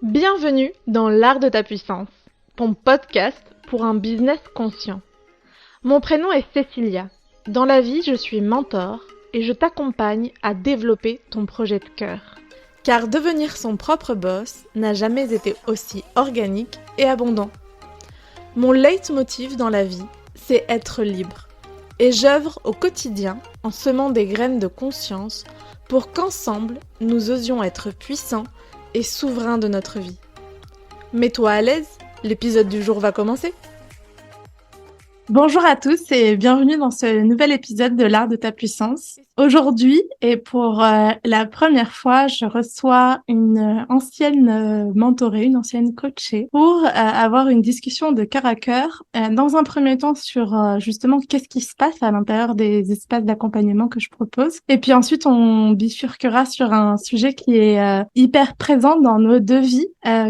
Bienvenue dans l'art de ta puissance, ton podcast pour un business conscient. Mon prénom est Cécilia. Dans la vie, je suis mentor et je t'accompagne à développer ton projet de cœur. Car devenir son propre boss n'a jamais été aussi organique et abondant. Mon leitmotiv dans la vie, c'est être libre. Et j'œuvre au quotidien en semant des graines de conscience pour qu'ensemble, nous osions être puissants et souverains de notre vie. Mets-toi à l'aise, l'épisode du jour va commencer. Bonjour à tous et bienvenue dans ce nouvel épisode de l'art de ta puissance. Aujourd'hui, et pour la première fois, je reçois une ancienne mentorée, une ancienne coachée, pour avoir une discussion de cœur à cœur, dans un premier temps sur justement qu'est-ce qui se passe à l'intérieur des espaces d'accompagnement que je propose. Et puis ensuite, on bifurquera sur un sujet qui est hyper présent dans nos deux vies,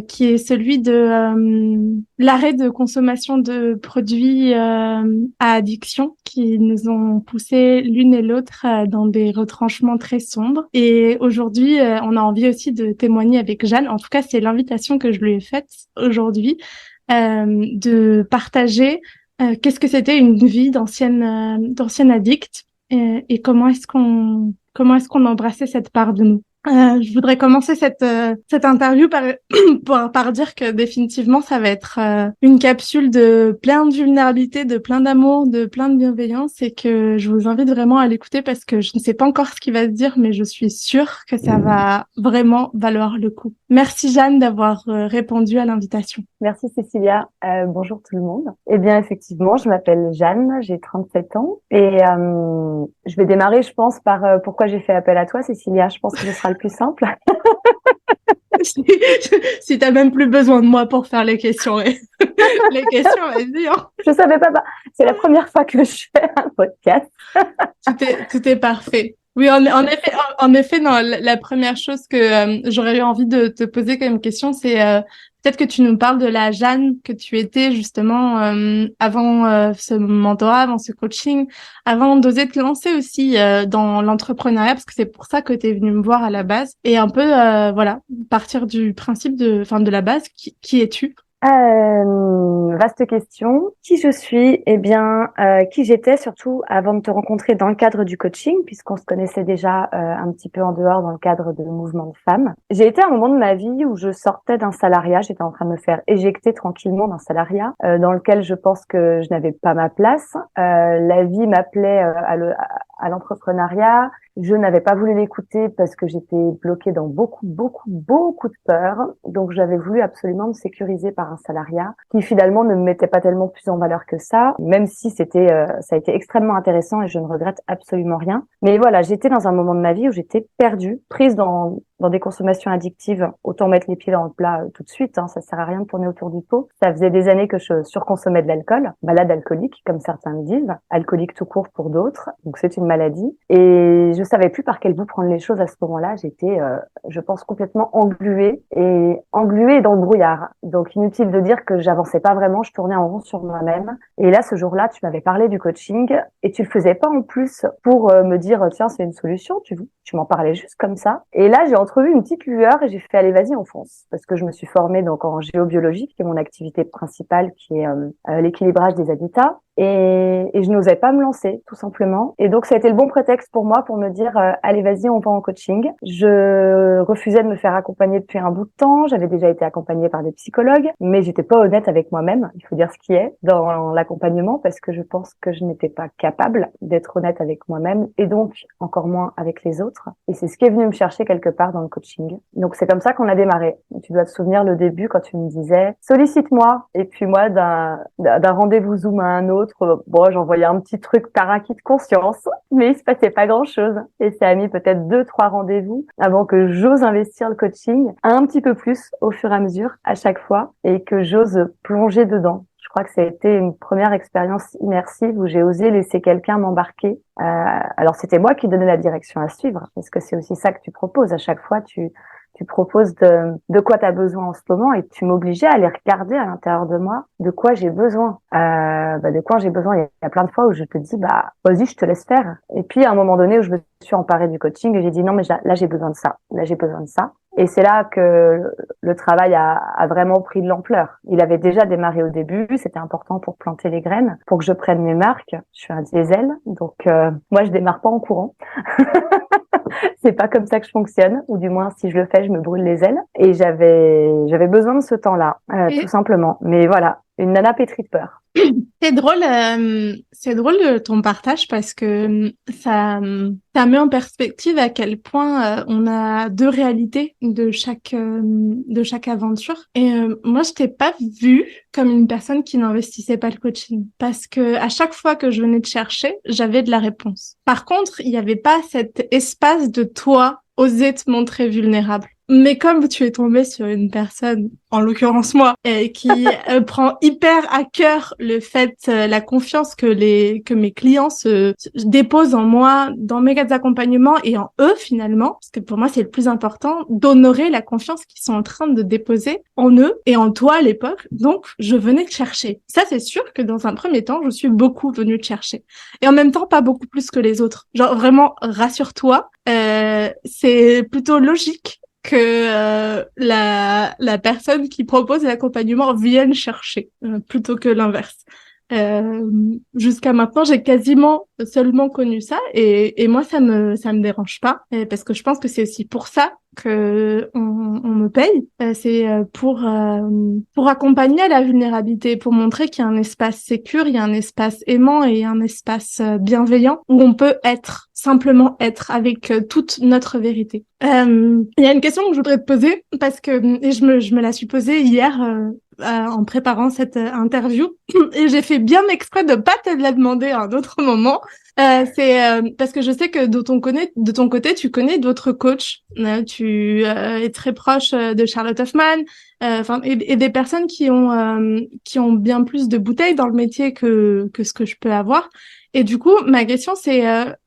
qui est celui de l'arrêt de consommation de produits à addiction qui nous ont poussé l'une et l'autre dans des retranchements très sombres. Et aujourd'hui, on a envie aussi de témoigner avec Jeanne. En tout cas, c'est l'invitation que je lui ai faite aujourd'hui, de partager qu'est-ce que c'était une vie d'ancienne addicte et comment est-ce qu'on embrassait cette part de nous. Je voudrais commencer cette interview par dire que définitivement ça va être une capsule de plein de vulnérabilité, de plein d'amour, de plein de bienveillance et que je vous invite vraiment à l'écouter parce que je ne sais pas encore ce qu'il va se dire mais je suis sûre que ça va vraiment valoir le coup. Merci Jeanne d'avoir répondu à l'invitation. Merci Cécilia. Bonjour tout le monde. Eh bien effectivement, je m'appelle Jeanne, j'ai 37 ans et je vais démarrer, je pense, par pourquoi j'ai fait appel à toi, Cécilia. Je pense que ce sera le plus simple. Si t'as même plus besoin de moi pour faire les questions, les questions, vas-y. Hein. Je savais pas. C'est la première fois que je fais un podcast. Tout est parfait. Oui, en effet, non, la première chose que j'aurais eu envie de te poser comme question, c'est peut-être que tu nous parles de la Jeanne que tu étais justement avant ce mentorat, avant ce coaching, avant d'oser te lancer aussi dans l'entrepreneuriat, parce que c'est pour ça que tu es venue me voir à la base, et un peu, voilà, partir du principe de la base, qui es-tu? Vaste question. Qui je suis? Eh bien, qui j'étais surtout avant de te rencontrer dans le cadre du coaching, puisqu'on se connaissait déjà un petit peu en dehors dans le cadre de mouvement de femmes. J'ai été à un moment de ma vie où je sortais d'un salariat, j'étais en train de me faire éjecter tranquillement d'un salariat dans lequel je pense que je n'avais pas ma place. La vie m'appelait à l'entrepreneuriat. Je n'avais pas voulu l'écouter parce que j'étais bloquée dans beaucoup de peur. Donc, j'avais voulu absolument me sécuriser par un salariat qui finalement ne me mettait pas tellement plus en valeur que ça, même si ça a été extrêmement intéressant et je ne regrette absolument rien. Mais voilà, j'étais dans un moment de ma vie où j'étais perdue, prise dans des consommations addictives. Autant mettre les pieds dans le plat tout de suite, hein, ça sert à rien de tourner autour du pot. Ça faisait des années que je surconsommais de l'alcool, malade alcoolique, comme certains le disent, alcoolique tout court pour d'autres. Donc, c'est une maladie. Et je savais plus par quel bout prendre les choses à ce moment-là. J'étais, je pense, complètement engluée dans le brouillard. Donc, inutile de dire que j'avançais pas vraiment, je tournais en rond sur moi-même. Et là, ce jour-là, tu m'avais parlé du coaching et tu le faisais pas en plus pour me dire, tiens, c'est une solution. Tu m'en parlais juste comme ça. Et là, j'ai entrevu une petite lueur et j'ai fait, allez, vas-y, on fonce. Parce que je me suis formée donc en géobiologie, qui est mon activité principale, qui est l'équilibrage des habitats. Et je n'osais pas me lancer, tout simplement. Et donc, ça a été le bon prétexte pour moi pour me dire, allez, vas-y, on va en coaching. Je refusais de me faire accompagner depuis un bout de temps. J'avais déjà été accompagnée par des psychologues, mais j'étais pas honnête avec moi-même. Il faut dire ce qui est dans l'accompagnement parce que je pense que je n'étais pas capable d'être honnête avec moi-même et donc encore moins avec les autres. Et c'est ce qui est venu me chercher quelque part dans le coaching. Donc, c'est comme ça qu'on a démarré. Tu dois te souvenir le début quand tu me disais, sollicite-moi. Et puis moi, d'un rendez-vous Zoom à un autre, bon, j'envoyais un petit truc par acquis de conscience, mais il se passait pas grand-chose. Et ça a mis peut-être 2-3 rendez-vous avant que j'ose investir le coaching un petit peu plus au fur et à mesure, à chaque fois, et que j'ose plonger dedans. Je crois que ça a été une première expérience immersive où j'ai osé laisser quelqu'un m'embarquer. Alors, c'était moi qui donnais la direction à suivre, parce que c'est aussi ça que tu proposes. À chaque fois, tu proposes de quoi tu as besoin en ce moment et tu m'obligeais à aller regarder à l'intérieur de moi de quoi j'ai besoin. De quoi j'ai besoin. Il y a plein de fois où je te dis, vas-y, je te laisse faire. Et puis, à un moment donné où je me suis emparée du coaching et j'ai dit, non, mais là, j'ai besoin de ça. Là, j'ai besoin de ça. Et c'est là que le travail a vraiment pris de l'ampleur. Il avait déjà démarré au début, c'était important pour planter les graines, pour que je prenne mes marques. Je suis un diesel, donc moi je démarre pas en courant. C'est pas comme ça que je fonctionne, ou du moins si je le fais, je me brûle les ailes. Et j'avais besoin de ce temps-là, tout simplement. Mais voilà, une nana pétrie de peur. C'est drôle ton partage parce que ça met en perspective à quel point on a deux réalités de chaque aventure. Et moi, je t'ai pas vue comme une personne qui n'investissait pas le coaching parce que à chaque fois que je venais te chercher, j'avais de la réponse. Par contre, il y avait pas cet espace de toi oser te montrer vulnérable. Mais comme tu es tombée sur une personne, en l'occurrence moi, qui prend hyper à cœur le fait, la confiance que mes clients se déposent en moi, dans mes accompagnements et en eux finalement, parce que pour moi c'est le plus important, d'honorer la confiance qu'ils sont en train de déposer en eux et en toi à l'époque. Donc je venais te chercher. Ça c'est sûr que dans un premier temps, je suis beaucoup venue te chercher. Et en même temps, pas beaucoup plus que les autres. Genre vraiment, rassure-toi, c'est plutôt logique que la personne qui propose l'accompagnement vienne chercher plutôt que l'inverse. Jusqu'à maintenant, j'ai quasiment seulement connu ça et moi ça me dérange pas parce que je pense que c'est aussi pour ça que on me paye. C'est pour accompagner à la vulnérabilité, pour montrer qu'il y a un espace sécure, il y a un espace aimant et un espace bienveillant où on peut simplement être avec toute notre vérité. Il y a une question que je voudrais te poser parce que et je me la suis posée hier en préparant cette interview et j'ai fait bien exprès de pas te la demander à un autre moment. C'est parce que je sais que de ton côté, tu connais d'autres coachs. Tu es très proche de Charlotte Hoffman, et des personnes qui ont bien plus de bouteilles dans le métier que ce que je peux avoir. Et du coup, ma question c'est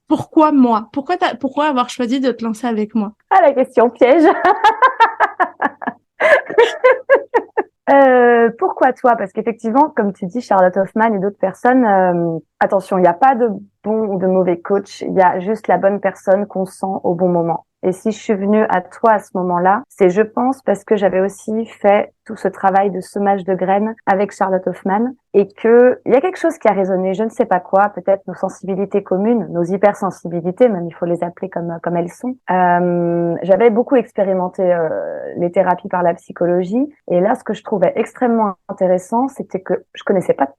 pourquoi moi? Pourquoi avoir choisi de te lancer avec moi? Ah, la question piège. Pourquoi toi? Parce qu'effectivement, comme tu dis, Charlotte Hoffman et d'autres personnes, attention, il n'y a pas de bon ou de mauvais coach, il y a juste la bonne personne qu'on sent au bon moment. Et si je suis venue à toi à ce moment-là, c'est, je pense, parce que j'avais aussi fait tout ce travail de semage de graines avec Charlotte Hoffman et que il y a quelque chose qui a résonné, je ne sais pas quoi, peut-être nos sensibilités communes, nos hypersensibilités, même il faut les appeler comme elles sont. J'avais beaucoup expérimenté les thérapies par la psychologie et là, ce que je trouvais extrêmement intéressant, c'était que je connaissais pas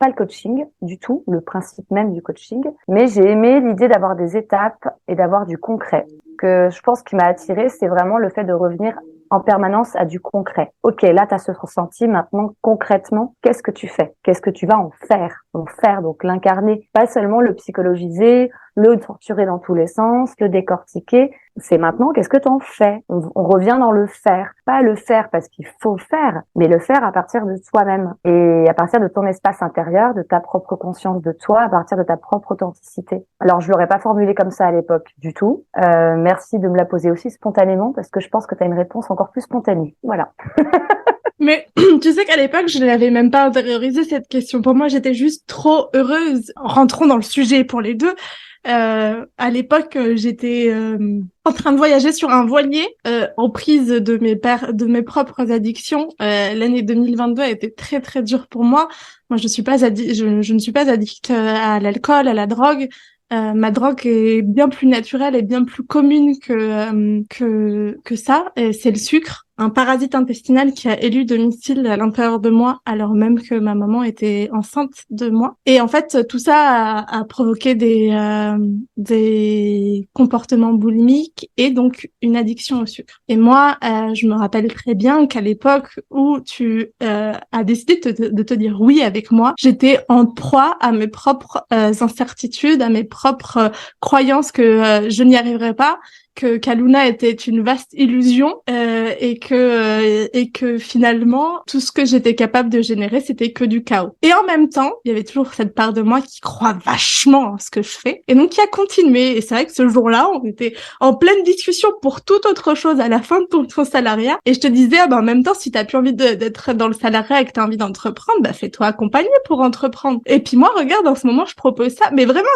le coaching du tout, le principe même du coaching, mais j'ai aimé l'idée d'avoir des étapes et d'avoir du concret. Que je pense qui m'a attirée, c'est vraiment le fait de revenir en permanence à du concret. Ok, là, tu as ce ressenti, maintenant, concrètement, qu'est-ce que tu fais? Qu'est-ce que tu vas en faire? En faire, donc l'incarner, pas seulement le psychologiser, le torturer dans tous les sens, le décortiquer. C'est maintenant, qu'est-ce que tu en fais? On revient dans le faire. Pas le faire parce qu'il faut faire, mais le faire à partir de toi-même et à partir de ton espace intérieur, de ta propre conscience de toi, à partir de ta propre authenticité. Alors, je l'aurais pas formulé comme ça à l'époque du tout. Merci de me la poser aussi spontanément parce que je pense que tu as une réponse encore plus spontanée. Voilà. Mais tu sais qu'à l'époque, je n'avais même pas intériorisé cette question. Pour moi, j'étais juste trop heureuse. Rentrons dans le sujet pour les deux. À l'époque, j'étais en train de voyager sur un voilier, en prise de mes propres addictions. L'année 2022 a été très très dure pour moi. Moi, je ne suis pas addict à l'alcool, à la drogue. Ma drogue est bien plus naturelle et bien plus commune que ça. Et c'est le sucre, un parasite intestinal qui a élu domicile à l'intérieur de moi, alors même que ma maman était enceinte de moi. Et en fait, tout ça a provoqué des comportements boulimiques et donc une addiction au sucre. Et moi, je me rappelle très bien qu'à l'époque où tu as décidé de te dire oui avec moi, j'étais en proie à mes propres incertitudes, à mes propres croyances que je n'y arriverais pas, que Kaluna était une vaste illusion et que finalement tout ce que j'étais capable de générer c'était que du chaos. Et en même temps, il y avait toujours cette part de moi qui croit vachement en ce que je fais et donc qui a continué. Et c'est vrai que ce jour-là, on était en pleine discussion pour toute autre chose à la fin de ton salariat et je te disais en même temps si t'as plus envie d'être dans le salariat et que t'as envie d'entreprendre, bah fais-toi accompagner pour entreprendre. Et puis moi regarde en ce moment je propose ça, mais vraiment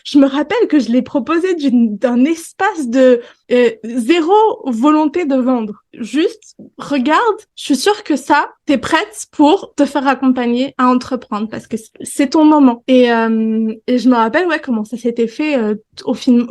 je me rappelle que je l'ai proposé d'un espace de zéro volonté de vendre. Juste, regarde, je suis sûre que ça, t'es prête pour te faire accompagner à entreprendre parce que c'est ton moment. Et je me rappelle, comment ça s'était fait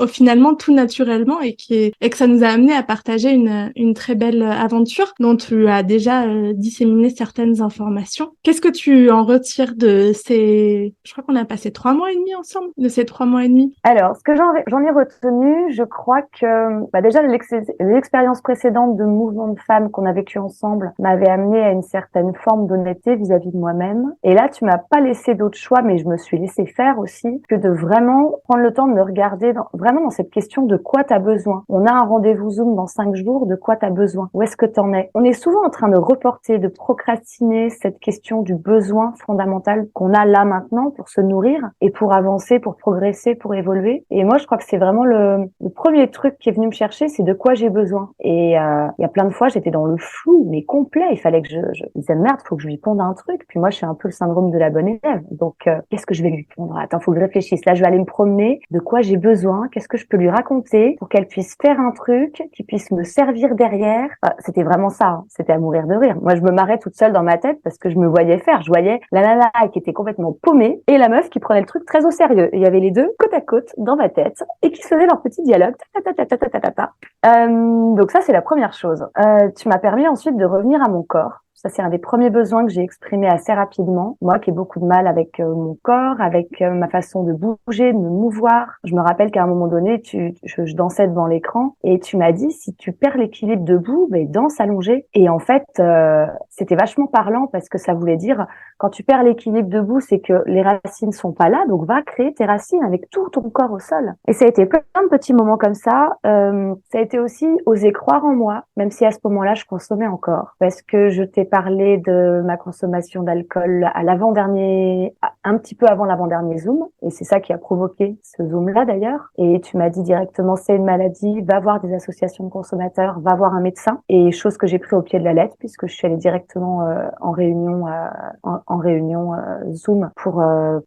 finalement tout naturellement et que ça nous a amené à partager une très belle aventure dont tu as déjà disséminé certaines informations. Qu'est-ce que tu en retires de je crois qu'on a passé 3 mois et demi ensemble, de ces 3 mois et demi? Alors, ce que j'en ai retenu, je crois que déjà l'expérience précédente de mouvement de femmes qu'on a vécu ensemble m'avait amené à une certaine forme d'honnêteté vis-à-vis de moi-même. Et là, tu m'as pas laissé d'autre choix, mais je me suis laissé faire aussi, que de vraiment prendre le temps de me regarder vraiment dans cette question de quoi tu as besoin. On a un rendez-vous Zoom dans 5 jours, de quoi tu as besoin? Où est-ce que tu en es? On est souvent en train de reporter, de procrastiner cette question du besoin fondamental qu'on a là maintenant pour se nourrir et pour avancer, pour progresser, pour évoluer. Et moi, je crois que c'est vraiment le premier truc qui est venu me chercher, c'est de quoi j'ai besoin. Et il y a plein de fois, j'étais dans le flou, mais complet. Il fallait que je disais merde, faut que je lui ponde un truc. Puis moi, je suis un peu le syndrome de la bonne élève. Donc, qu'est-ce que je vais lui pondre? Attends, faut que je réfléchisse. Là, je vais aller me promener. De quoi j'ai besoin? Qu'est-ce que je peux lui raconter pour qu'elle puisse faire un truc, qui puisse me servir derrière? C'était vraiment ça. Hein. C'était à mourir de rire. Moi, je me marrais toute seule dans ma tête parce que je me voyais faire. Je voyais la nana qui était complètement paumée et la meuf qui prenait le truc très au sérieux. Et il y avait les deux côte à côte dans ma tête et qui se faisaient leur petit dialogue. Donc ça, c'est la première chose. Tu m'as permis ensuite de revenir à mon corps. Ça, c'est un des premiers besoins que j'ai exprimé assez rapidement. Moi qui ai beaucoup de mal avec mon corps, avec ma façon de bouger, de me mouvoir. Je me rappelle qu'à un moment donné, je dansais devant l'écran et tu m'as dit, si tu perds l'équilibre debout, danse allongé. Et en fait, c'était vachement parlant parce que ça voulait dire, quand tu perds l'équilibre debout, c'est que les racines sont pas là, donc va créer tes racines avec tout ton corps au sol. Et ça a été plein de petits moments comme ça. Ça a été aussi oser croire en moi, même si à ce moment-là, je consommais encore. Parce que je t'ai parlé de ma consommation d'alcool à l'avant-dernier, un petit peu avant l'avant-dernier Zoom. Et c'est ça qui a provoqué ce Zoom-là d'ailleurs. Et tu m'as dit directement, c'est une maladie, va voir des associations de consommateurs, va voir un médecin. Et chose que j'ai pris au pied de la lettre, puisque je suis allée directement en réunion Zoom pour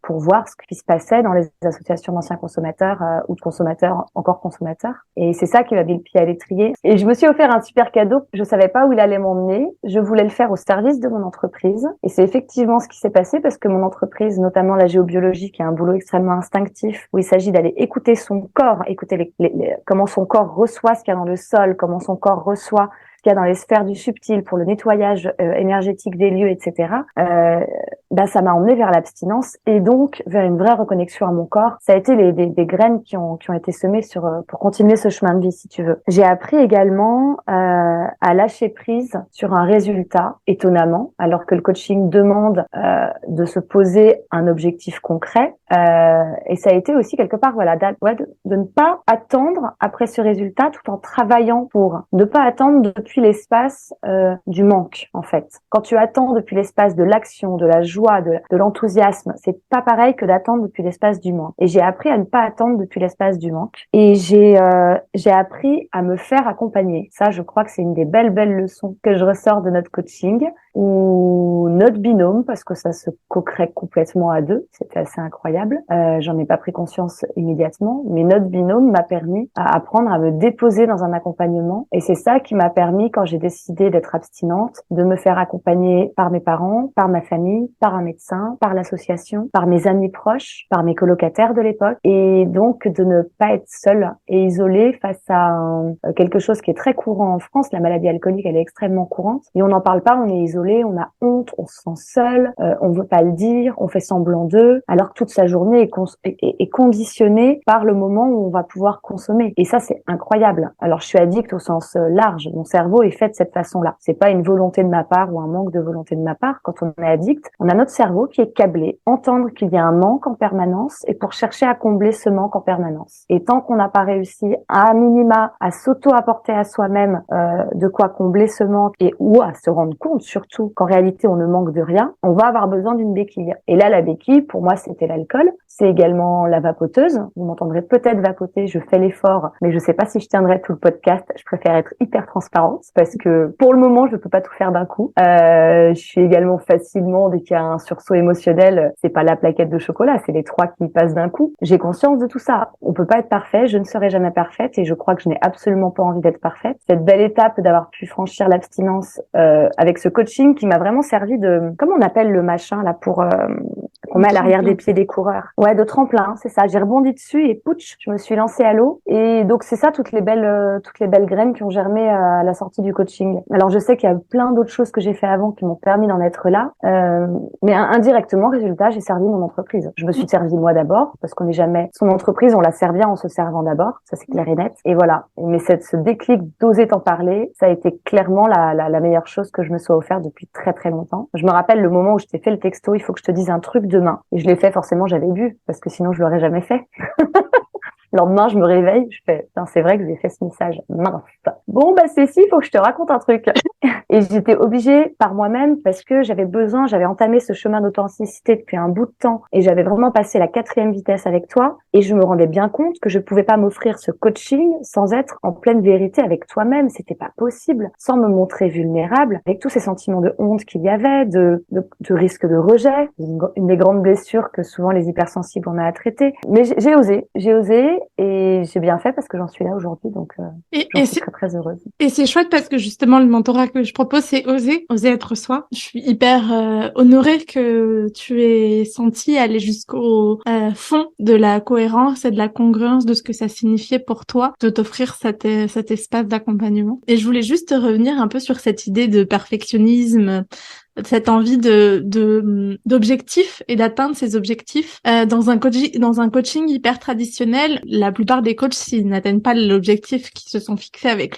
voir ce qui se passait dans les associations d'anciens consommateurs ou de consommateurs encore consommateurs. Et c'est ça qui m'a mis le pied à l'étrier. Et je me suis offert un super cadeau. Je savais pas où il allait m'emmener. Je voulais le faire au service de mon entreprise. Et c'est effectivement ce qui s'est passé parce que mon entreprise, notamment la géobiologie, qui est un boulot extrêmement instinctif, où il s'agit d'aller écouter son corps, écouter comment son corps reçoit ce qu'il y a dans le sol, comment son corps reçoit qu'il y a dans les sphères du subtil pour le nettoyage énergétique des lieux, etc. Ça m'a emmené vers l'abstinence et donc vers une vraie reconnexion à mon corps. Ça a été des graines qui ont été semées pour continuer ce chemin de vie, si tu veux. J'ai appris également à lâcher prise sur un résultat, étonnamment, alors que le coaching demande de se poser un objectif concret. Et ça a été aussi quelque part, de ne pas attendre après ce résultat, tout en travaillant pour ne pas attendre depuis l'espace du manque, en fait. Quand tu attends depuis l'espace de l'action, de la joie, de l'enthousiasme, c'est pas pareil que d'attendre depuis l'espace du manque. Et j'ai appris à ne pas attendre depuis l'espace du manque. Et j'ai appris à me faire accompagner. Ça, je crois que c'est une des belles leçons que je ressors de notre coaching, ou notre binôme, parce que ça se co-crée complètement à deux. C'était assez incroyable. J'en ai pas pris conscience immédiatement, mais notre binôme m'a permis à apprendre à me déposer dans un accompagnement. Et c'est ça qui m'a permis, quand j'ai décidé d'être abstinente, de me faire accompagner par mes parents, par ma famille, par un médecin, par l'association, par mes amis proches, par mes colocataires de l'époque. Et donc, de ne pas être seule et isolée face à quelque chose qui est très courant en France. La maladie alcoolique, elle est extrêmement courante. Et on n'en parle pas, on est isolé, on a honte, on se sent seul, on veut pas le dire, on fait semblant d'eux, alors que toute sa journée est conditionnée par le moment où on va pouvoir consommer. Et ça, c'est incroyable. Alors, je suis addict au sens large. Mon cerveau est fait de cette façon-là. C'est pas une volonté de ma part ou un manque de volonté de ma part. Quand on est addict, on a notre cerveau qui est câblé, entendre qu'il y a un manque en permanence et pour chercher à combler ce manque en permanence. Et tant qu'on n'a pas réussi à minima à s'auto-apporter à soi-même de quoi combler ce manque ou à se rendre compte surtout qu'en réalité on ne manque de rien, on va avoir besoin d'une béquille. Et là, la béquille, pour moi, c'était l'alcool. C'est également la vapoteuse. Vous m'entendrez peut-être vapoter, je fais l'effort, mais je sais pas si je tiendrai tout le podcast. Je préfère être hyper transparente. patiente parce que pour le moment, je peux pas tout faire d'un coup. Je suis également facilement, dès qu'il y a un sursaut émotionnel, c'est pas la plaquette de chocolat, c'est les 3 qui passent d'un coup. J'ai conscience de tout ça. On peut pas être parfait, je ne serai jamais parfaite et je crois que je n'ai absolument pas envie d'être parfaite. Cette belle étape d'avoir pu franchir l'abstinence avec ce coaching qui m'a vraiment servi de, comment on appelle le machin là pour qu'on met à l'arrière des pieds des coureurs. Ouais, de tremplin, c'est ça. J'ai rebondi dessus et pouch, je me suis lancée à l'eau. Et donc c'est ça toutes les belles graines qui ont germé à la sortie du coaching. Alors je sais qu'il y a plein d'autres choses que j'ai fait avant qui m'ont permis d'en être là, mais indirectement, résultat, j'ai servi mon entreprise. Je me suis servi moi d'abord parce qu'on n'est jamais son entreprise, on la sert bien en se servant d'abord. Ça c'est clair et net. Et voilà. Mais ce déclic d'oser t'en parler, ça a été clairement la meilleure chose que je me sois offert depuis très très longtemps. Je me rappelle le moment où je t'ai fait le texto, il faut que je te dise un truc demain. Et je l'ai fait, forcément, j'avais bu, parce que sinon je l'aurais jamais fait. Le lendemain, je me réveille, je fais, putain, c'est vrai que j'ai fait ce message. Mince. Bon, bah, Cécile, il faut que je te raconte un truc. Et j'étais obligée par moi-même parce que j'avais entamé ce chemin d'authenticité depuis un bout de temps et j'avais vraiment passé la 4e vitesse avec toi et je me rendais bien compte que je pouvais pas m'offrir ce coaching sans être en pleine vérité avec toi-même. C'était pas possible. Sans me montrer vulnérable avec tous ces sentiments de honte qu'il y avait, de risque de rejet, une des grandes blessures que souvent les hypersensibles ont à traiter. Mais j'ai osé et j'ai bien fait parce que j'en suis là aujourd'hui, donc j'en suis très très heureuse. Et c'est chouette parce que justement le mentorat que je propose, c'est oser être soi. Je suis hyper honorée que tu aies senti aller jusqu'au fond de la cohérence et de la congruence de ce que ça signifiait pour toi de t'offrir cet espace d'accompagnement. Et je voulais juste revenir un peu sur cette idée de perfectionnisme, cette envie d'objectifs et d'atteindre ces objectifs dans un coaching hyper traditionnel. La plupart des coachs, s'ils n'atteignent pas l'objectif qu'ils se sont fixés avec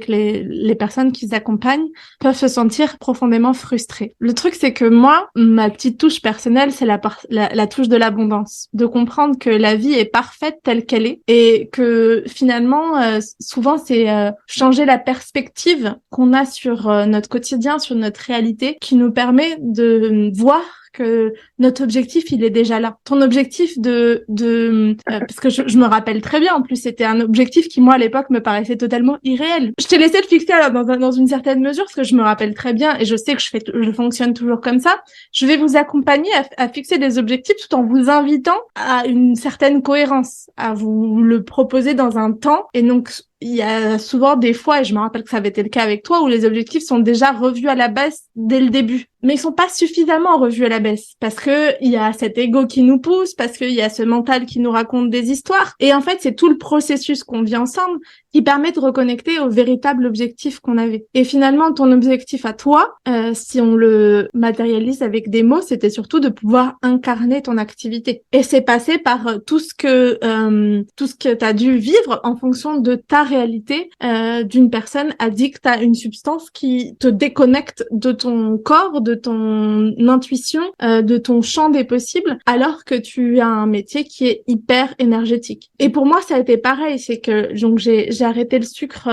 les personnes qu'ils accompagnent, peuvent se sentir profondément frustrés. Le truc, c'est que moi, ma petite touche personnelle, c'est la touche de l'abondance, de comprendre que la vie est parfaite telle qu'elle est et que finalement, souvent, c'est changer la perspective qu'on a sur notre quotidien, sur notre réalité, qui nous permet de voir que notre objectif, il est déjà là. Ton objectif parce que je me rappelle très bien, en plus, c'était un objectif qui, moi, à l'époque, me paraissait totalement irréel. Je t'ai laissé le fixer alors, dans une certaine mesure, parce que je me rappelle très bien, et je sais que je fonctionne toujours comme ça. Je vais vous accompagner à fixer des objectifs tout en vous invitant à une certaine cohérence, à vous le proposer dans un temps, et donc, il y a souvent des fois, et je me rappelle que ça avait été le cas avec toi, où les objectifs sont déjà revus à la baisse dès le début. Mais ils sont pas suffisamment revus à la baisse parce que il y a cet ego qui nous pousse, parce qu'il y a ce mental qui nous raconte des histoires. Et en fait, c'est tout le processus qu'on vit ensemble qui permet de reconnecter au véritable objectif qu'on avait. Et finalement, ton objectif à toi, si on le matérialise avec des mots, c'était surtout de pouvoir incarner ton activité. Et c'est passé par tout ce que t'as dû vivre en fonction de ta réalité d'une personne addicte à une substance qui te déconnecte de ton corps, de ton intuition, de ton champ des possibles, alors que tu as un métier qui est hyper énergétique. Et pour moi, ça a été pareil, c'est que donc j'ai arrêté le sucre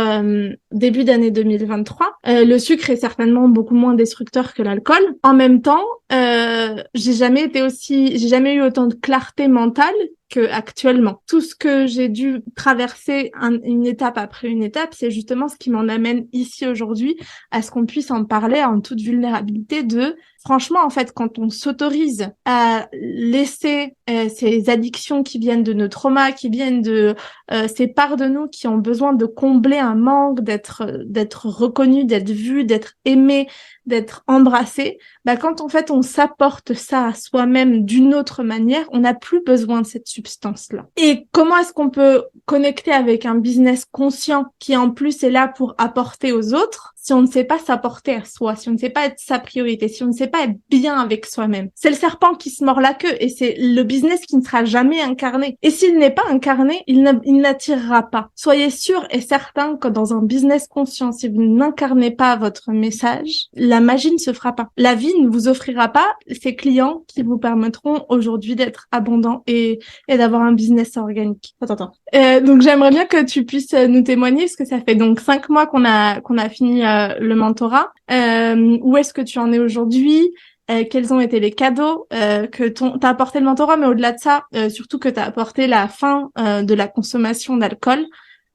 début d'année 2023. Le sucre est certainement beaucoup moins destructeur que l'alcool. En même temps, j'ai jamais eu autant de clarté mentale que actuellement. Tout ce que j'ai dû traverser une étape après une étape, c'est justement ce qui m'en amène ici aujourd'hui à ce qu'on puisse en parler en toute vulnérabilité franchement, en fait, quand on s'autorise à laisser ces addictions qui viennent de nos traumas, qui viennent de ces parts de nous qui ont besoin de combler un manque, d'être reconnu, d'être vu, d'être aimé, d'être embrassé, quand en fait on s'apporte ça à soi-même d'une autre manière, on n'a plus besoin de cette substance-là. Et comment est-ce qu'on peut connecter avec un business conscient qui en plus est là pour apporter aux autres si on ne sait pas s'apporter à soi, si on ne sait pas être sa priorité, si on ne sait pas être bien avec soi-même? C'est le serpent qui se mord la queue et c'est le business qui ne sera jamais incarné. Et s'il n'est pas incarné, il n'attirera pas. Soyez sûr et certain que dans un business conscient, si vous n'incarnez pas votre message, la magie ne se fera pas. La vie ne vous offrira pas ces clients qui vous permettront aujourd'hui d'être abondant et d'avoir un business organique. Attends. Donc j'aimerais bien que tu puisses nous témoigner, parce que ça fait donc 5 mois qu'on a fini le mentorat. Où est-ce que tu en es aujourd'hui? Quels ont été les cadeaux que t'as apporté le mentorat, mais au-delà de ça, surtout que t'as apporté la fin de la consommation d'alcool.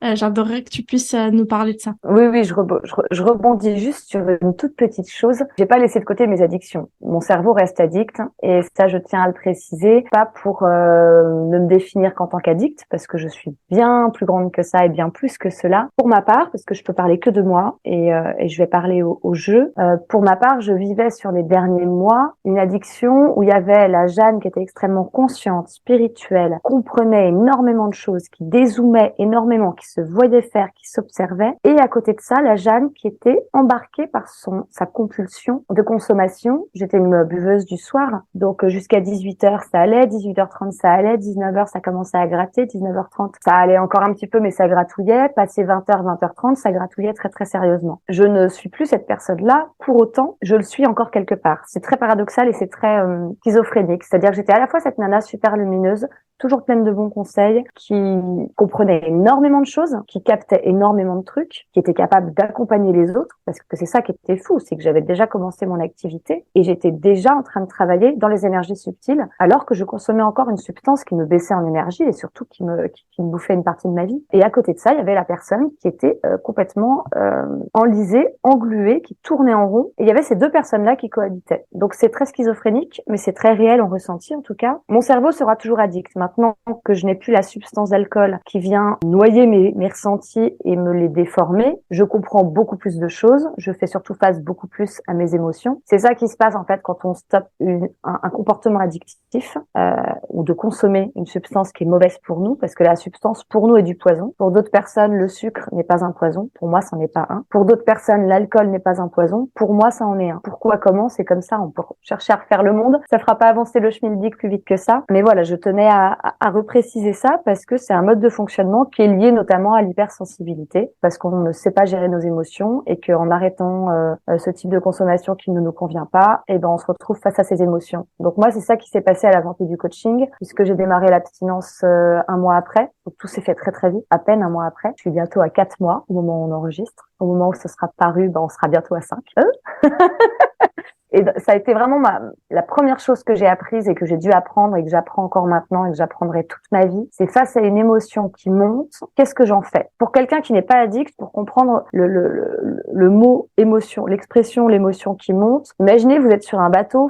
J'adorerais que tu puisses nous parler de ça. Oui, oui, je rebondis juste sur une toute petite chose. J'ai pas laissé de côté mes addictions. Mon cerveau reste addict et ça, je tiens à le préciser, pas pour ne me définir qu'en tant qu'addict, parce que je suis bien plus grande que ça et bien plus que cela. Pour ma part, parce que je peux parler que de moi et je vais parler au jeu. Pour ma part, je vivais sur les derniers mois une addiction où il y avait la Jeanne qui était extrêmement consciente, spirituelle, comprenait énormément de choses, qui dézoomait énormément, qui se voyait faire, qui s'observait. Et à côté de ça, la Jeanne qui était embarquée par sa compulsion de consommation. J'étais une buveuse du soir, donc jusqu'à 18h ça allait, 18h30 ça allait, 19h ça commençait à gratter, 19h30 ça allait encore un petit peu mais ça gratouillait, passé 20h, 20h30 ça gratouillait très très sérieusement. Je ne suis plus cette personne-là, pour autant je le suis encore quelque part. C'est très paradoxal et c'est très schizophrénique, c'est-à-dire que j'étais à la fois cette nana super lumineuse, toujours pleine de bons conseils, qui comprenait énormément de choses, qui captait énormément de trucs, qui était capable d'accompagner les autres, parce que c'est ça qui était fou, c'est que j'avais déjà commencé mon activité et j'étais déjà en train de travailler dans les énergies subtiles, alors que je consommais encore une substance qui me baissait en énergie et surtout qui me bouffait une partie de ma vie. Et à côté de ça, il y avait la personne qui était complètement enlisée, engluée, qui tournait en rond. Et il y avait ces deux personnes-là qui cohabitaient. Donc c'est très schizophrénique, mais c'est très réel en ressenti en tout cas. Mon cerveau sera toujours addict. Maintenant que je n'ai plus la substance d'alcool qui vient noyer mes ressentis et me les déformer, je comprends beaucoup plus de choses. Je fais surtout face beaucoup plus à mes émotions. C'est ça qui se passe en fait quand on stoppe un comportement addictif ou de consommer une substance qui est mauvaise pour nous, parce que la substance pour nous est du poison. Pour d'autres personnes, le sucre n'est pas un poison. Pour moi, ça n'est pas un. Pour d'autres personnes, l'alcool n'est pas un poison. Pour moi, ça en est un. Pourquoi, comment? C'est comme ça. On peut chercher à refaire le monde. Ça fera pas avancer le schmilblick plus vite que ça. Mais voilà, je tenais à repréciser ça parce que c'est un mode de fonctionnement qui est lié notamment à l'hypersensibilité, parce qu'on ne sait pas gérer nos émotions et qu'en arrêtant ce type de consommation qui ne nous convient pas, et ben on se retrouve face à ces émotions. Donc moi, c'est ça qui s'est passé à la vente du coaching, puisque j'ai démarré l'abstinence un mois après. Donc tout s'est fait très très vite, à peine un mois après. Je suis bientôt à 4 mois au moment où on enregistre. Au moment où ce sera paru, ben on sera bientôt à 5. Et ça a été vraiment la première chose que j'ai apprise et que j'ai dû apprendre et que j'apprends encore maintenant et que j'apprendrai toute ma vie. C'est face à une émotion qui monte, qu'est-ce que j'en fais? Pour quelqu'un qui n'est pas addict, pour comprendre le mot émotion, l'expression l'émotion qui monte, imaginez vous êtes sur un bateau,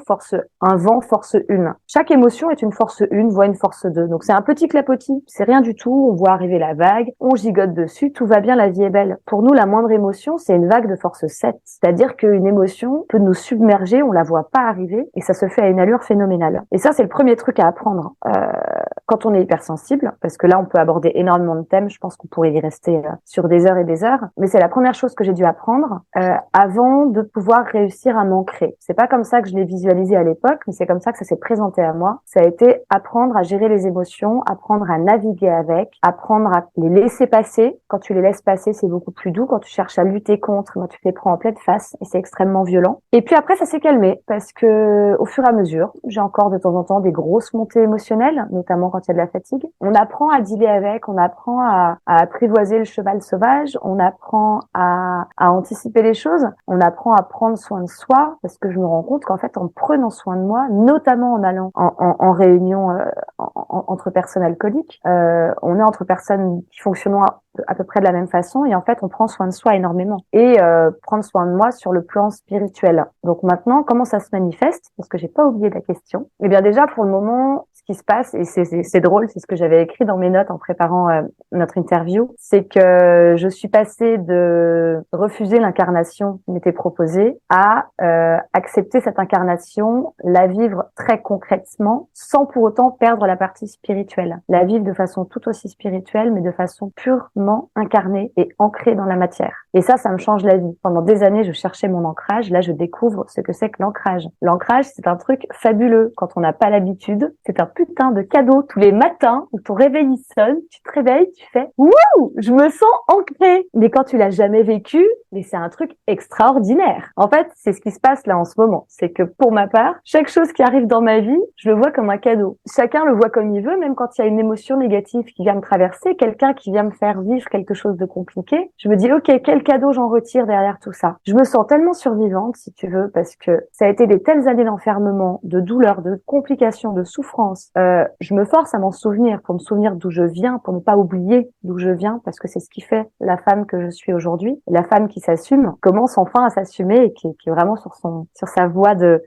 un vent, force 1. Chaque émotion est une force 1, voire une force 2. Donc c'est un petit clapotis, c'est rien du tout, on voit arriver la vague, on gigote dessus, tout va bien, la vie est belle. Pour nous, la moindre émotion, c'est une vague de force 7. C'est-à-dire qu'une émotion peut nous submerger, on la voit pas arriver et ça se fait à une allure phénoménale. Et ça, c'est le premier truc à apprendre quand on est hypersensible, parce que là, on peut aborder énormément de thèmes. Je pense qu'on pourrait y rester sur des heures et des heures. Mais c'est la première chose que j'ai dû apprendre avant de pouvoir réussir à m'ancrer. C'est pas comme ça que je l'ai visualisé à l'époque, mais c'est comme ça que ça s'est présenté à moi. Ça a été apprendre à gérer les émotions, apprendre à naviguer avec, apprendre à les laisser passer. Quand tu les laisses passer, c'est beaucoup plus doux. Quand tu cherches à lutter contre, moi, tu te les prends en pleine face et c'est extrêmement violent. Et puis après, ça s'est calmé parce que au fur et à mesure, j'ai encore de temps en temps des grosses montées émotionnelles, notamment quand il y a de la fatigue. On apprend à dealer avec, on apprend à apprivoiser le cheval sauvage, on apprend à anticiper les choses, on apprend à prendre soin de soi, parce que je me rends compte qu'en fait, en prenant soin de moi, notamment en allant en réunion entre personnes alcooliques, on est entre personnes qui fonctionnent à peu près de la même façon et en fait on prend soin de soi énormément et prendre soin de moi sur le plan spirituel. Donc maintenant, comment ça se manifeste? Parce que j'ai pas oublié la question. Eh bien déjà pour le moment, ce qui se passe, et c'est drôle, c'est ce que j'avais écrit dans mes notes en préparant notre interview, c'est que je suis passée de refuser l'incarnation qui m'était proposée à accepter cette incarnation, la vivre très concrètement, sans pour autant perdre la partie spirituelle. La vivre de façon tout aussi spirituelle, mais de façon purement incarnée et ancrée dans la matière. Et ça me change la vie. Pendant des années, je cherchais mon ancrage. Là, je découvre ce que c'est que l'ancrage. L'ancrage, c'est un truc fabuleux. Quand on n'a pas l'habitude, c'est un putain de cadeau tous les matins où ton réveil il sonne, tu te réveilles, tu fais « Wouh, je me sens ancrée !» Mais quand tu l'as jamais vécu, mais c'est un truc extraordinaire. En fait, c'est ce qui se passe là en ce moment. C'est que pour ma part, chaque chose qui arrive dans ma vie, je le vois comme un cadeau. Chacun le voit comme il veut, même quand il y a une émotion négative qui vient me traverser, quelqu'un qui vient me faire vivre quelque chose de compliqué, je me dis, ok, quel cadeau j'en retire derrière tout ça? Je me sens tellement survivante, si tu veux, parce que ça a été des telles années d'enfermement, de douleur, de complications, de souffrance. Je me force à m'en souvenir, pour me souvenir d'où je viens, pour ne pas oublier d'où je viens, parce que c'est ce qui fait la femme que je suis aujourd'hui. La femme qui s'assume commence enfin à s'assumer et qui est vraiment sur sa voie de...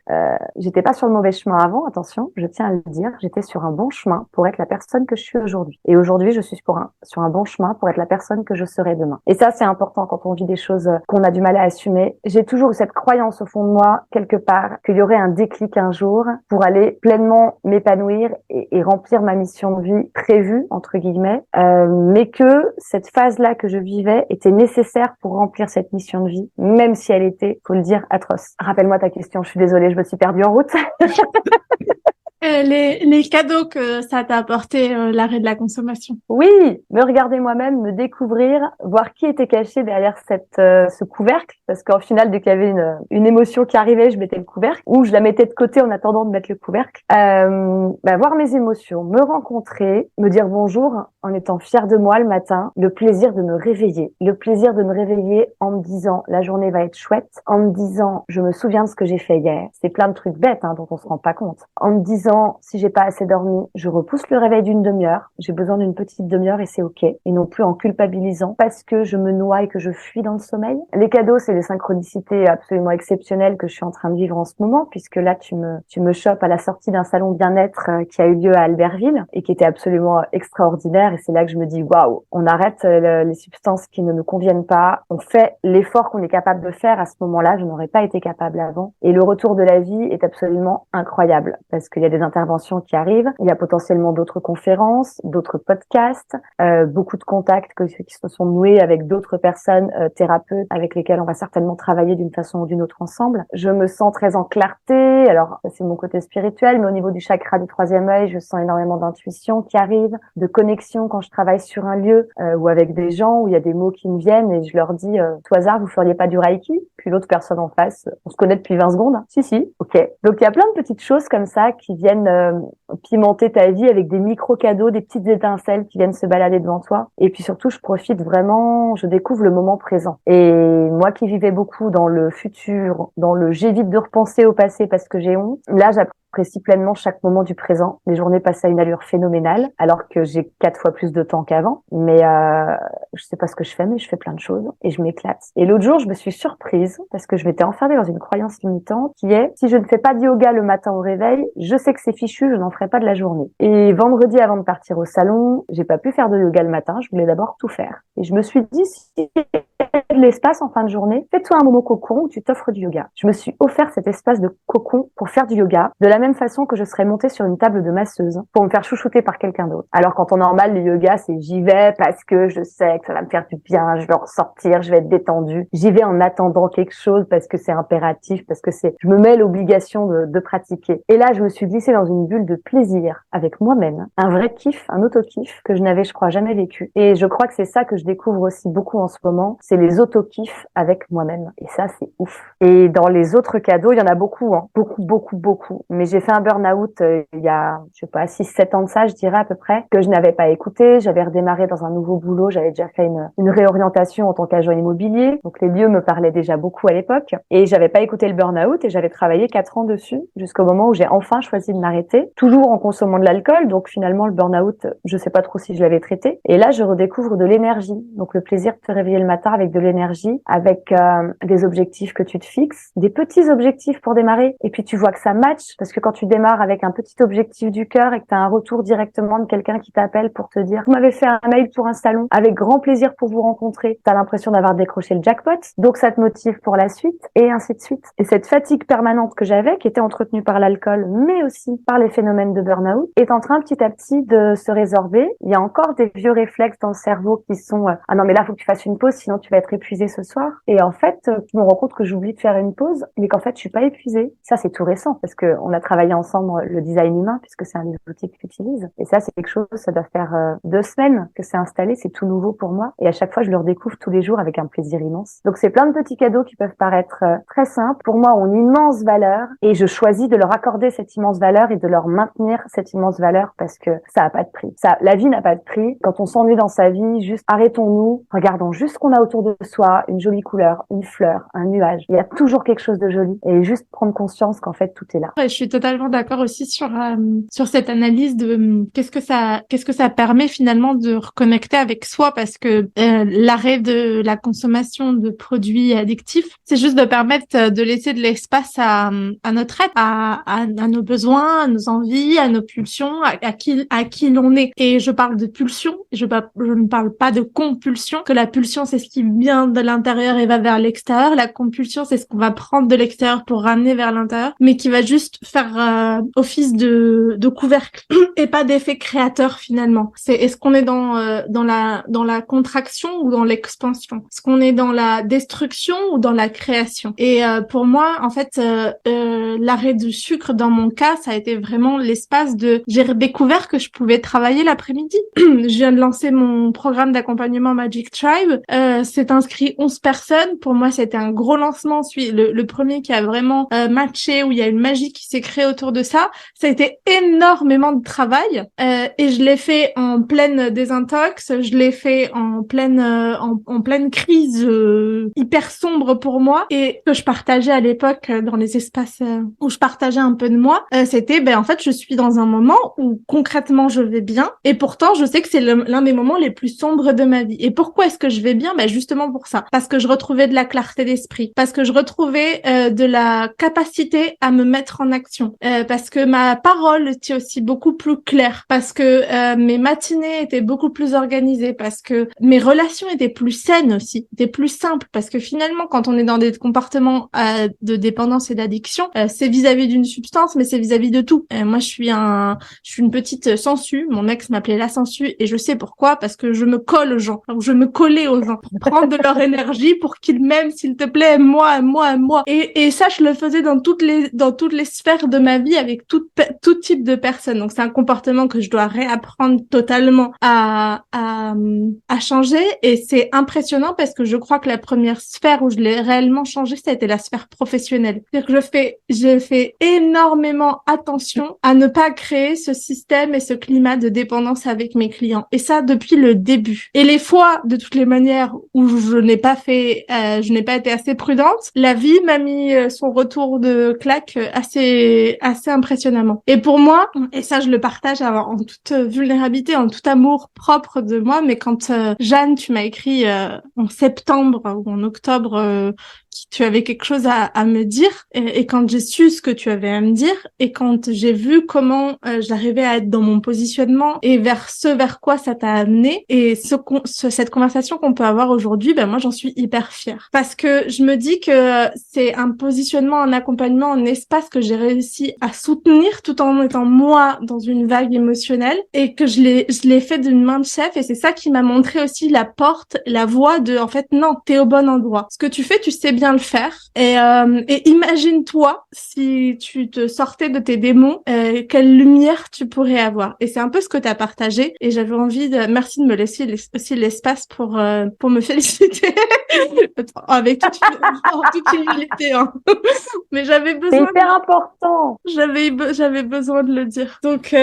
J'étais pas sur le mauvais chemin avant, attention, je tiens à le dire, j'étais sur un bon chemin pour être la personne que je suis aujourd'hui. Et aujourd'hui, je suis sur un bon chemin pour être la personne que je serai demain. Et ça, c'est important quand on vit des choses qu'on a du mal à assumer. J'ai toujours eu cette croyance au fond de moi, quelque part, qu'il y aurait un déclic un jour pour aller pleinement m'épanouir et remplir ma mission de vie prévue, entre guillemets, mais que cette phase-là que je vivais était nécessaire pour remplir cette mission de vie, même si elle était, faut le dire, atroce. Rappelle-moi ta question, je suis désolée, je me suis perdue en route. Les cadeaux que ça t'a apporté, l'arrêt de la consommation. Oui, me regarder moi-même, me découvrir, voir qui était caché derrière ce couvercle, parce qu'en final, dès qu'il y avait une émotion qui arrivait, je mettais le couvercle, ou je la mettais de côté en attendant de mettre le couvercle. Voir mes émotions, me rencontrer, me dire bonjour en étant fière de moi le matin, le plaisir de me réveiller, en me disant la journée va être chouette, en me disant je me souviens de ce que j'ai fait hier. C'est plein de trucs bêtes dont on se rend pas compte. En me disant si j'ai pas assez dormi, je repousse le réveil d'une demi-heure. J'ai besoin d'une petite demi-heure et c'est ok. Et non plus en culpabilisant parce que je me noie et que je fuis dans le sommeil. Les cadeaux, c'est les synchronicités absolument exceptionnelles que je suis en train de vivre en ce moment, puisque là, tu me chopes à la sortie d'un salon bien-être qui a eu lieu à Albertville et qui était absolument extraordinaire. Et c'est là que je me dis, waouh, on arrête les substances qui ne nous conviennent pas. On fait l'effort qu'on est capable de faire à ce moment-là. Je n'aurais pas été capable avant. Et le retour de la vie est absolument incroyable parce qu'il y a des interventions qui arrivent. Il y a potentiellement d'autres conférences, d'autres podcasts, beaucoup de contacts qui se sont noués avec d'autres personnes thérapeutes avec lesquelles on va certainement travailler d'une façon ou d'une autre ensemble. Je me sens très en clarté. Alors, c'est mon côté spirituel, mais au niveau du chakra du troisième œil, je sens énormément d'intuition qui arrive, de connexion quand je travaille sur un lieu ou avec des gens où il y a des mots qui me viennent et je leur dis tout hasard, vous feriez pas du Reiki? Puis l'autre personne en face, on se connaît depuis 20 secondes. Si, ok. Donc, il y a plein de petites choses comme ça qui viennent pimenter ta vie avec des micro-cadeaux, des petites étincelles qui viennent se balader devant toi. Et puis surtout, je profite vraiment, je découvre le moment présent. Et moi qui vivais beaucoup dans le futur, dans le j'évite de repenser au passé parce que j'ai honte, là, j'apprécie pleinement chaque moment du présent. Les journées passent à une allure phénoménale, alors que j'ai 4 fois plus de temps qu'avant. Mais je sais pas ce que je fais, mais je fais plein de choses et je m'éclate. Et l'autre jour, je me suis surprise parce que je m'étais enfermée dans une croyance limitante qui est si je ne fais pas de yoga le matin au réveil, je sais que c'est fichu, je n'en ferai pas de la journée. Et vendredi, avant de partir au salon, j'ai pas pu faire de yoga le matin. Je voulais d'abord tout faire. Et je me suis dit si de l'espace en fin de journée, fais-toi un moment cocon où tu t'offres du yoga. Je me suis offert cet espace de cocon pour faire du yoga, de la même façon que je serais montée sur une table de masseuse pour me faire chouchouter par quelqu'un d'autre. Alors qu'en temps normal, le yoga, c'est j'y vais parce que je sais que ça va me faire du bien, je vais en ressortir, je vais être détendue. J'y vais en attendant quelque chose parce que c'est impératif, parce que je me mets l'obligation de pratiquer. Et là, je me suis glissée dans une bulle de plaisir avec moi-même, un vrai kiff, un auto-kiff que je n'avais, je crois, jamais vécu. Et je crois que c'est ça que je découvre aussi beaucoup en ce moment, c'est les auto-kiffs avec moi-même. Et ça, c'est ouf. Et dans les autres cadeaux, il y en a beaucoup, beaucoup. Mais j'ai fait un burn-out il y a, je sais pas, 6-7 ans de ça, je dirais à peu près, que je n'avais pas écouté. J'avais redémarré dans un nouveau boulot. J'avais déjà fait une réorientation en tant qu'agent immobilier. Donc les lieux me parlaient déjà beaucoup à l'époque. Et j'avais pas écouté le burn-out et j'avais travaillé 4 ans dessus jusqu'au moment où j'ai enfin choisi de m'arrêter. Toujours en consommant de l'alcool. Donc finalement, le burn-out, je sais pas trop si je l'avais traité. Et là, je redécouvre de l'énergie. Donc le plaisir de te réveiller le matin avec de l'énergie, avec des objectifs que tu te fixes, des petits objectifs pour démarrer. Et puis tu vois que ça match parce que quand tu démarres avec un petit objectif du cœur et que tu as un retour directement de quelqu'un qui t'appelle pour te dire vous m'avez fait un mail pour un salon avec grand plaisir pour vous rencontrer, tu as l'impression d'avoir décroché le jackpot, donc ça te motive pour la suite et ainsi de suite. Et cette fatigue permanente que j'avais, qui était entretenue par l'alcool mais aussi par les phénomènes de burn-out, est en train petit à petit de se résorber. Il y a encore des vieux réflexes dans le cerveau qui sont ah non mais là faut que tu fasses une pause sinon tu vas être épuisée ce soir. Et en fait, je me rends compte que j'oublie de faire une pause, mais qu'en fait, je suis pas épuisée. Ça, c'est tout récent parce que on a travaillé ensemble le design humain puisque c'est un des outils que j'utilise. Et ça, c'est quelque chose, ça doit faire 2 semaines que c'est installé. C'est tout nouveau pour moi. Et à chaque fois, je le redécouvre tous les jours avec un plaisir immense. Donc, c'est plein de petits cadeaux qui peuvent paraître très simples. Pour moi, ont une immense valeur et je choisis de leur accorder cette immense valeur et de leur maintenir cette immense valeur parce que ça a pas de prix. Ça, la vie n'a pas de prix. Quand on s'ennuie dans sa vie, juste arrêtons-nous, regardons juste ce qu'on a autour de soi, une jolie couleur, une fleur, un nuage. Il y a toujours quelque chose de joli et juste prendre conscience qu'en fait tout est là. Ouais, je suis totalement d'accord aussi sur cette analyse de qu'est-ce que ça permet finalement de reconnecter avec soi parce que l'arrêt de la consommation de produits addictifs, c'est juste de permettre de laisser de l'espace à notre être, à nos besoins, à nos envies, à nos pulsions, à qui l'on est. Et je parle de pulsion, je ne parle pas de compulsion, que la pulsion c'est ce qui vient de l'intérieur et va vers l'extérieur, la compulsion c'est ce qu'on va prendre de l'extérieur pour ramener vers l'intérieur, mais qui va juste faire office de couvercle et pas d'effet créateur finalement. Est-ce qu'on est dans la contraction ou dans l'expansion? Est-ce qu'on est dans la destruction ou dans la création? Et pour moi, en fait, l'arrêt du sucre dans mon cas, ça a été vraiment l'espace de j'ai découvert que je pouvais travailler l'après-midi. Je viens de lancer mon programme d'accompagnement Magic Tribe. C'est inscrit 11 personnes. Pour moi, c'était un gros lancement. Le premier qui a vraiment matché, où il y a une magie qui s'est créée autour de ça. Ça a été énormément de travail et je l'ai fait en pleine désintox. Je l'ai fait en pleine crise hyper sombre pour moi et que je partageais à l'époque dans les espaces où je partageais un peu de moi. C'était en fait je suis dans un moment où concrètement je vais bien et pourtant je sais que c'est l'un des moments les plus sombres de ma vie. Et pourquoi est-ce que je vais bien? Justement pour ça, parce que je retrouvais de la clarté d'esprit, parce que je retrouvais de la capacité à me mettre en action, parce que ma parole était aussi beaucoup plus claire, parce que mes matinées étaient beaucoup plus organisées, parce que mes relations étaient plus saines aussi, étaient plus simples, parce que finalement quand on est dans des comportements de dépendance et d'addiction, c'est vis-à-vis d'une substance, mais c'est vis-à-vis de tout. Moi je suis une petite sangsue, mon ex m'appelait la sangsue et je sais pourquoi, parce que je me colle aux gens, donc je me collais aux gens pour prendre de leur énergie pour qu'ils m'aiment, s'il te plaît, aime-moi, aime-moi, aime-moi. Et ça je le faisais dans toutes les sphères de ma vie avec tout type de personnes. Donc c'est un comportement que je dois réapprendre totalement à changer et c'est impressionnant parce que je crois que la première sphère où je l'ai réellement changé, ça a été la sphère professionnelle. C'est-à-dire que je fais énormément attention à ne pas créer ce système et ce climat de dépendance avec mes clients. Et ça depuis le début. Et les fois, de toutes les manières, où je n'ai pas été assez prudente, la vie m'a mis son retour de claque assez impressionnamment. Et pour moi, et ça je le partage en toute vulnérabilité, en tout amour propre de moi, mais quand Jeanne, tu m'as écrit en septembre ou en octobre tu avais quelque chose à me dire et quand j'ai su ce que tu avais à me dire et quand j'ai vu comment j'arrivais à être dans mon positionnement et vers quoi ça t'a amené et cette conversation qu'on peut avoir aujourd'hui, moi j'en suis hyper fière parce que je me dis que c'est un positionnement, un accompagnement, un espace que j'ai réussi à soutenir tout en étant moi dans une vague émotionnelle et que je l'ai fait d'une main de chef et c'est ça qui m'a montré aussi la porte, la voie de en fait non, t'es au bon endroit. Ce que tu fais, tu sais bien le faire et imagine-toi si tu te sortais de tes démons, quelle lumière tu pourrais avoir. Et c'est un peu ce que tu as partagé et j'avais envie merci de me laisser aussi l'espace pour me féliciter avec en toute humilité hein. Mais j'avais besoin c'est hyper important. J'avais besoin de le dire. Donc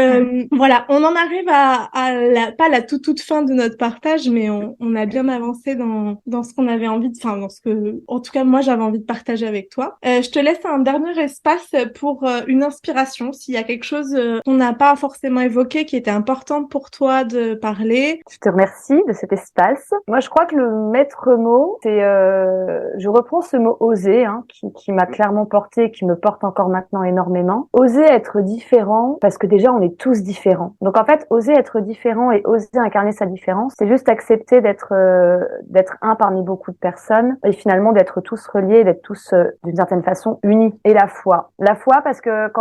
voilà, on en arrive pas la toute fin de notre partage, mais on a bien avancé dans ce qu'on avait envie dans ce que, en tout cas moi j'avais envie de partager avec toi. Je te laisse un dernier espace pour une inspiration, s'il y a quelque chose qu'on n'a pas forcément évoqué, qui était important pour toi de parler. Je te remercie de cet espace. Moi, je crois que le maître mot, c'est, je reprends ce mot oser, qui m'a clairement porté, qui me porte encore maintenant énormément. Oser être différent, parce que déjà, on est tous différents. Donc, en fait, oser être différent et oser incarner sa différence, c'est juste accepter d'être un parmi beaucoup de personnes et finalement d'être tous tous reliés, d'être tous d'une certaine façon unis. Et la foi parce que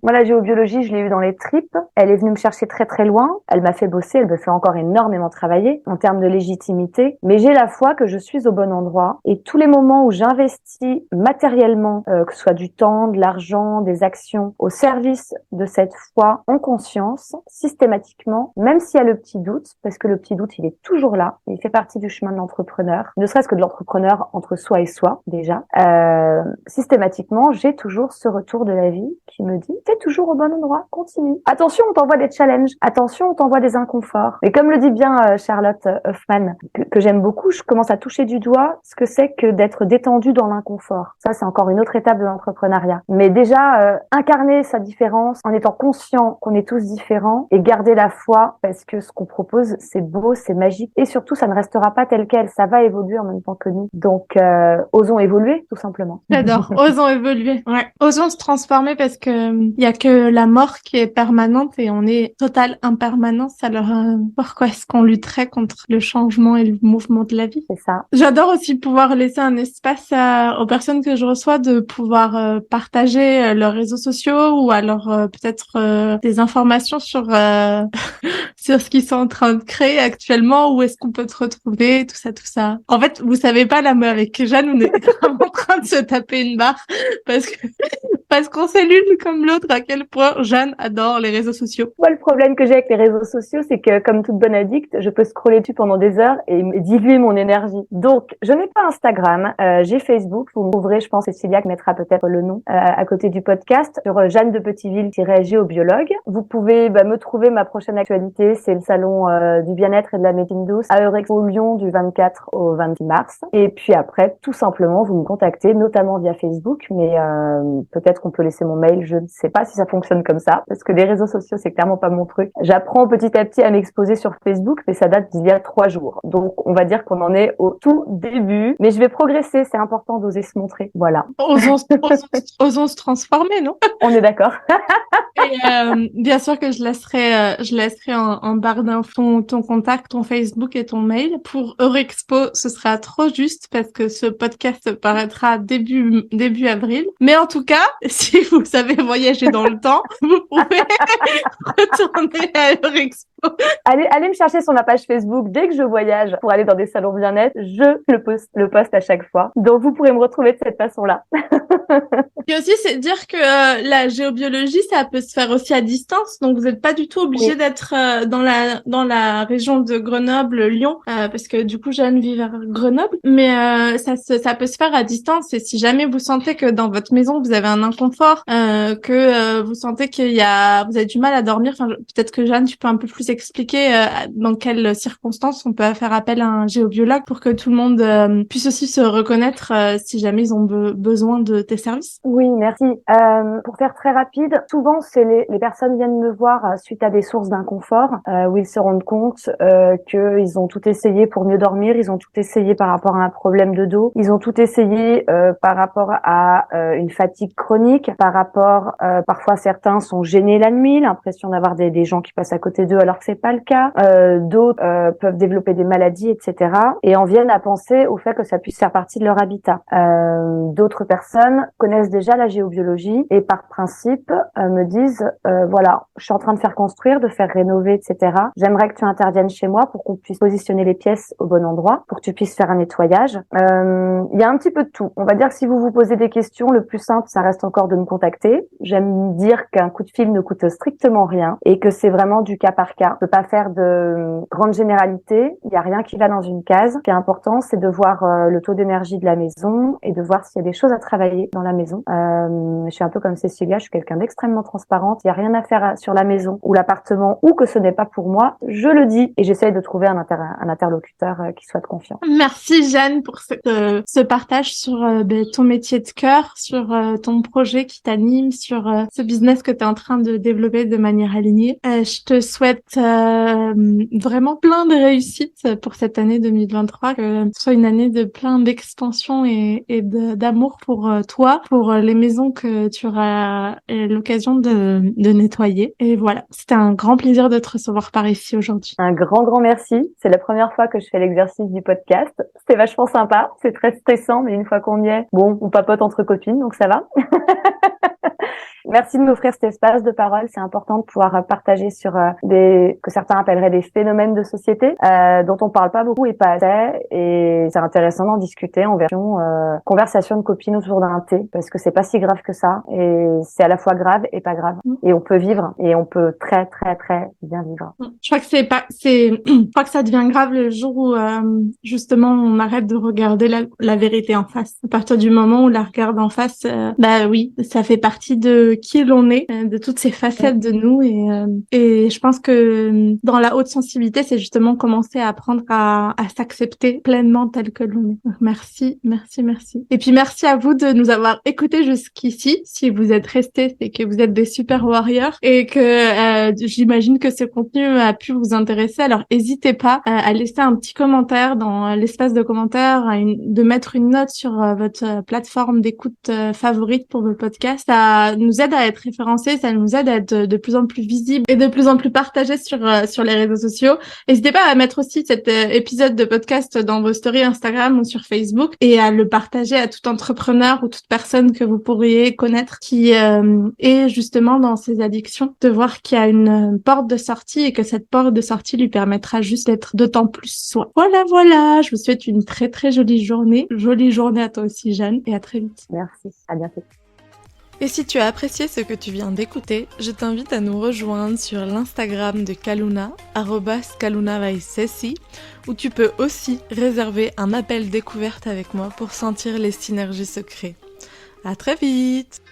moi la géobiologie, je l'ai eu dans les tripes, elle est venue me chercher très très loin, elle m'a fait bosser, elle me fait encore énormément travailler en termes de légitimité, mais j'ai la foi que je suis au bon endroit et tous les moments où j'investis matériellement, que ce soit du temps, de l'argent, des actions, au service de cette foi en conscience, systématiquement, même s'il y a le petit doute, parce que le petit doute, il est toujours là, il fait partie du chemin de l'entrepreneur, ne serait-ce que de l'entrepreneur entre soi et soi, déjà. Systématiquement, j'ai toujours ce retour de la vie qui me dit, t'es toujours au bon endroit, continue. Attention, on t'envoie des challenges, attention, on t'envoie des inconforts. Et comme le dit bien Charlotte Hoffman, que j'aime beaucoup, je commence à toucher du doigt ce que c'est que d'être détendu dans l'inconfort. Ça, c'est encore une autre étape de l'entrepreneuriat. Mais déjà, incarner sa différence en étant conscient qu'on est tous différents et garder la foi parce que ce qu'on propose, c'est beau, c'est magique et surtout, ça ne restera pas tel quel. Ça va évoluer en même temps que nous. Donc, osons évoluer, tout simplement. J'adore. Osons évoluer. Ouais. Osons se transformer parce que il y a que la mort qui est permanente et on est totale impermanence. Alors, pourquoi est-ce qu'on lutterait contre le changement et le mouvement de la vie? C'est ça. J'adore aussi pouvoir laisser un espace aux personnes que je reçois de pouvoir partager leurs réseaux sociaux ou alors peut-être des informations sur sur ce qu'ils sont en train de créer actuellement, où est-ce qu'on peut te retrouver, tout ça, tout ça. En fait, vous savez pas, là, mais avec Jeanne, on est vraiment en train de se taper une barre parce qu'on sait l'une comme l'autre à quel point Jeanne adore les réseaux sociaux. Moi, le problème que j'ai avec les réseaux sociaux, c'est que comme toute bonne addict, je peux scroller dessus pendant des heures et diluer mon énergie. Donc, je n'ai pas Instagram, j'ai Facebook. Vous me trouverez, je pense, Cécilia qui mettra peut-être le nom à côté du podcast sur Jeanne de Petiteville-géobiologue. Vous pouvez me trouver, ma prochaine actualité, c'est le salon du bien-être et de la médecine douce à Eurexpo Lyon du 24 au 26 mars. Et puis après, tout simplement, vous me contactez, notamment via Facebook, mais peut-être qu'on peut laisser mon mail, je ne sais pas si ça fonctionne comme ça, parce que les réseaux sociaux, c'est clairement pas mon truc. J'apprends petit à petit à m'exposer sur Facebook, mais ça date d'il y a 3 jours. Donc, on va dire qu'on en est au tout début, mais je vais progresser, c'est important d'oser se montrer. Voilà. Osons se transformer, non? On est d'accord. Et bien sûr que je laisserai en barre d'infos ton contact, ton Facebook et ton mail. Pour Eurexpo, ce sera trop juste parce que ce podcast paraîtra début avril. Mais en tout cas, si vous savez voyager dans le temps, vous pouvez retourner à Eurexpo. Allez me chercher sur ma page Facebook dès que je voyage pour aller dans des salons bien-être. Je le poste à chaque fois. Donc, vous pourrez me retrouver de cette façon-là. Et aussi, c'est dire que la géobiologie, ça peut se faire aussi à distance. Donc, vous n'êtes pas du tout obligé d'être dans la région de Grenoble, Lyon, parce que du coup, Jeanne vit vers Grenoble. Mais ça peut se faire à distance. Et si jamais vous sentez que dans votre maison, vous avez un inconfort, que vous sentez vous avez du mal à dormir, enfin, peut-être que Jeanne, tu peux un peu plus expliquer dans quelles circonstances on peut faire appel à un géobiologue pour que tout le monde puisse aussi se reconnaître si jamais ils ont besoin de tes services. Oui, merci. Pour faire très rapide, souvent c'est les personnes viennent me voir suite à des sources d'inconfort où ils se rendent compte qu'ils ont tout essayé pour mieux dormir, ils ont tout essayé par rapport à un problème de dos, ils ont tout essayé par rapport à une fatigue chronique, par rapport parfois certains sont gênés la nuit, l'impression d'avoir des gens qui passent à côté d'eux alors que c'est pas le cas. D'autres peuvent développer des maladies, etc. et en viennent à penser au fait que ça puisse faire partie de leur habitat. D'autres personnes connaissent déjà la géobiologie et par principe me disent voilà, je suis en train de faire construire, de faire rénover, etc. J'aimerais que tu interviennes chez moi pour qu'on puisse positionner les pièces au bon endroit, pour que tu puisses faire un nettoyage. Il y a un petit peu de tout. On va dire que si vous vous posez des questions, le plus simple, ça reste encore de me contacter. J'aime dire qu'un coup de fil ne coûte strictement rien et que c'est vraiment du cas par cas. Je peux pas faire de grandes généralités. Il y a rien qui va dans une case. Ce qui est important, c'est de voir le taux d'énergie de la maison et de voir s'il y a des choses à travailler dans la maison. Je suis un peu comme Cécilia, je suis quelqu'un d'extrêmement transparente. Il y a rien à faire sur la maison ou l'appartement ou que ce n'est pas pour moi. Je le dis et j'essaye de trouver un interlocuteur qui soit de confiance. Merci Jeanne pour ce partage sur ton métier de cœur, sur ton projet qui t'anime, sur ce business que tu es en train de développer de manière alignée. Je te souhaite vraiment plein de réussites pour cette année 2023, que ce soit une année de plein d'expansion et d'amour pour toi, pour les maisons que tu auras l'occasion de de nettoyer. Et voilà, c'était un grand plaisir de te recevoir par ici aujourd'hui. Un grand merci. C'est la première fois que je fais l'exercice du podcast. C'est vachement sympa. C'est très stressant, mais une fois qu'on y est, bon, on papote entre copines, donc ça va. Merci de m'offrir cet espace de parole. C'est important de pouvoir partager sur que certains appelleraient des phénomènes de société, dont on parle pas beaucoup et pas assez. Et c'est intéressant d'en discuter en version conversation de copines autour d'un thé, parce que c'est pas si grave que ça. Et c'est à la fois grave et pas grave. Et on peut vivre, et on peut très bien vivre. Je crois que je crois que ça devient grave le jour où justement on arrête de regarder la vérité en face. À partir du moment où on la regarde en face, bah oui, ça fait partie de qui l'on est, de toutes ces facettes de nous, et je pense que dans la haute sensibilité, c'est justement commencer à apprendre à s'accepter pleinement tel que l'on est. Donc, merci. Et puis merci à vous de nous avoir écoutés jusqu'ici. Si vous êtes restés, c'est que vous êtes des super warriors et que j'imagine que ce contenu a pu vous intéresser. Alors n'hésitez pas à laisser un petit commentaire dans l'espace de commentaires, de mettre une note sur votre plateforme d'écoute favorite pour vos podcasts. Ça nous aide à être référencés, ça nous aide à être de plus en plus visibles et de plus en plus partagés sur les réseaux sociaux. N'hésitez pas à mettre aussi cet épisode de podcast dans vos stories Instagram ou sur Facebook et à le partager à tout entrepreneur ou toute personne que vous pourriez connaître qui est justement dans ces addictions, de voir qu'il y a une porte de sortie et que cette porte de sortie lui permettra juste d'être d'autant plus soi. Voilà, je vous souhaite une très jolie journée à toi aussi Jeanne, et à très vite. Merci, à bientôt. Et si tu as apprécié ce que tu viens d'écouter, je t'invite à nous rejoindre sur l'Instagram de Kaluna, @KalunaVaisesi, où tu peux aussi réserver un appel découverte avec moi pour sentir les synergies se créer. À très vite!